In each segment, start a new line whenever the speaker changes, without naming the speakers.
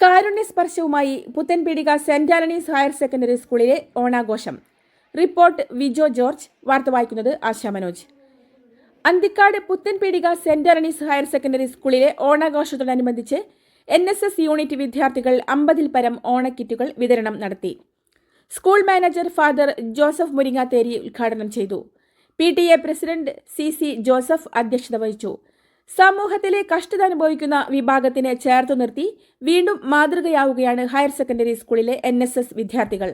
കാരുണ്യസ്പർശവുമായി Puthenpeedika Saint Antony's higher secondary സ്കൂളിലെ ഓണാഘോഷം. Report Vijo George. വാർത്ത വായിക്കുന്നത് Asha Manoj. Anthikad Puthenpeedika Saint Antony's higher secondary സ്കൂളിലെ ഓണാഘോഷത്തോടനുബന്ധിച്ച് NSS യൂണിറ്റ് വിദ്യാർത്ഥികൾ 50-ൽ പരം ഓണക്കിറ്റുകൾ വിതരണം നടത്തി. School manager father Joseph Muringatheri ഉദ്ഘാടനം ചെയ്തു. PTA പ്രസിഡന്റ് CC ജോസഫ് അധ്യക്ഷത വഹിച്ചു. സമൂഹത്തിലെ കഷ്ടത അനുഭവിക്കുന്ന വിഭാഗത്തിനെ ചേർത്തു നിർത്തി വീണ്ടും മാതൃകയാവുകയാണ് ഹയർ സെക്കൻഡറി സ്കൂളിലെ NSS വിദ്യാർത്ഥികൾ.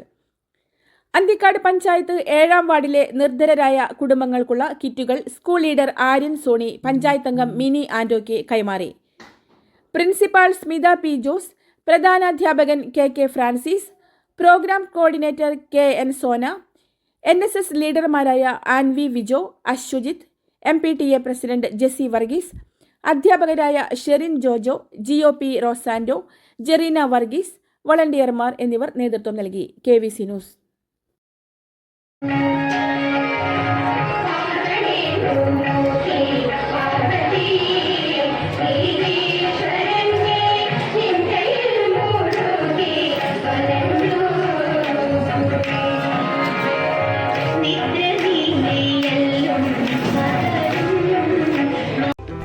അന്തിക്കാട് പഞ്ചായത്ത് 7-ാം വാർഡിലെ നിർധരരായ കുടുംബങ്ങൾക്കുള്ള കിറ്റുകൾ സ്കൂൾ ലീഡർ ആര്യൻ സോണി പഞ്ചായത്ത് അംഗം മിനി ആന്റോയ്ക്ക് കൈമാറി. Principal Smitha P. ജോസ്, പ്രധാനാധ്യാപകൻ KK Francis, programme coordinator KN Sona, NSS ലീഡർമാരായ ആൻവി വിജോ, അശ്വജിത്ത്, MPTA പ്രസിഡന്റ് ജെസി വർഗീസ്, അധ്യാപകരായ ഷെറിൻ ജോജോ, GOP റോസാൻഡോ, ജെറീന വർഗീസ്, വളണ്ടിയർമാർ എന്നിവർ നേതൃത്വം നൽകി. KVC news.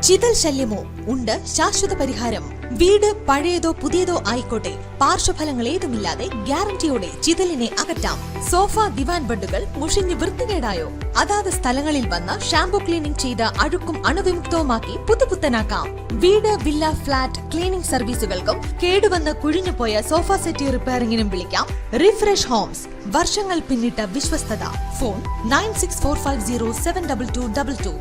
ചിതൽ ശല്യമോ? ഉണ്ട് ശാശ്വത പരിഹാരം. വീട് പഴയതോ പുതിയതോ ആയിക്കോട്ടെ, പാർശ്വഫലങ്ങൾ ഏതുമില്ലാതെ ഗ്യാരണ്ടിയോടെ ചിതലിനെ അകറ്റാം. സോഫ, ദിവാൻ ബെഡുകൾ മുഷിഞ്ഞ് വൃത്തികേടായോ? അതാത് സ്ഥലങ്ങളിൽ വന്ന് ഷാംപൂ ക്ലീനിംഗ് ചെയ്ത് അഴുക്കും അണുവിമുക്തവുമാക്കി പുതുപുത്തനാക്കാം. വീട്, വില്ല, ഫ്ളാറ്റ് ക്ലീനിംഗ് സർവീസുകൾക്കും കേടുവന്ന് കുഴിഞ്ഞുപോയ സോഫ സെറ്റ് റിപ്പയറിംഗിനും വിളിക്കാം. Refresh homes. വർഷങ്ങൾ പിന്നിട്ട വിശ്വസ്തത. ഫോൺ 9645072222.